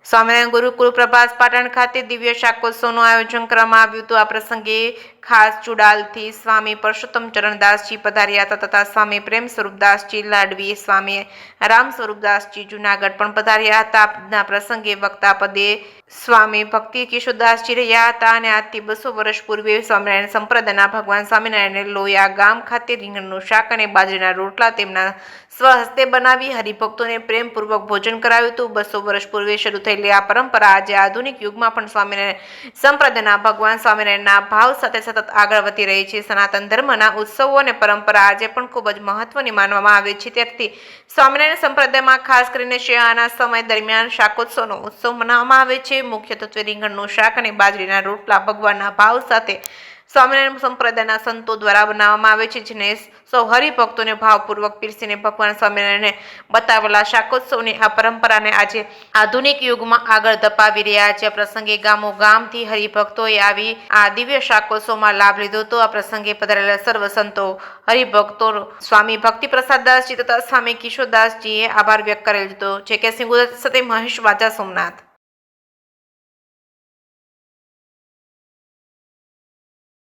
સ્વામિનારાયણ ગુરુકુળ પ્રભાસ પાટણ ખાતે દિવ્ય શાકોત્સવનું આયોજન કરવામાં આવ્યું હતું। આ પ્રસંગે ખાસ ચુડાલથી સ્વામી પરસોત્તમ ચરણદાસજી પધાર્યા હતા તથા સ્વામી પ્રેમ સ્વરૂપદાસજી લાડવી, સ્વામી રામ સ્વરૂપદાસજી જુનાગઢ પણ પધાર્યા હતા। આ પ્રસંગે વક્તા પદે સ્વામી ભક્તિ કિશોરદાસજી રહ્યા હતા અને આજથી 200 વર્ષ પૂર્વે સ્વામિનારાયણ સંપ્રદાયના ભગવાન સ્વામિનારાયણે લોયા ગામ ખાતે રીંગણનું શાક અને બાજરીના રોટલા તેમના સ્વહસ્તે બનાવી હરિભક્તોને પ્રેમપૂર્વક ભોજન કરાવ્યું હતું। 200 વર્ષ પૂર્વે શરૂ થયેલી આ પરંપરા આજે આધુનિક યુગમાં પણ સ્વામિનારાયણ સંપ્રદાયના ભગવાન સ્વામિનારાયણના ભાવ સાથે સતત આગળ વધી રહી છે। સનાતન ધર્મના ઉત્સવો અને પરંપરા આજે પણ ખૂબ જ મહત્વની માનવામાં આવે છે। ત્યારથી સ્વામિનારાયણ સંપ્રદાયમાં ખાસ કરીને શિયાળાના સમય દરમિયાન શાકોત્સવનો ઉત્સવ મનાવવામાં આવે છે। મુખ્યત્વે રીંગણનું શાક અને બાજરીના રોટલા ભગવાનના ભાવ સાથે સ્વામિનારાયણ સંપ્રદાયના સંતો દ્વારા બનાવવામાં આવે છે, જેને સૌ હરિભક્તોને ભાવપૂર્વક પીરસીને ભગવાન સ્વામિનારાયણે બતાવેલા શાકોત્સવની આ પરંપરાને આજે આધુનિક યુગમાં આગળ ધપાવી રહ્યા છે। આ પ્રસંગે ગામો ગામથી હરિભક્તોએ આવી આ દિવ્ય શાકોત્સવમાં લાભ લીધો હતો। આ પ્રસંગે પધારેલા સર્વ સંતો હરિભક્તો સ્વામી ભક્તિ પ્રસાદદાસજી તથા સ્વામી કિશોરદાસજીએ આભાર વ્યક્ત કરેલ હતો। જે કે સિંહ સાથે મહેશ વાજા, સોમનાથ।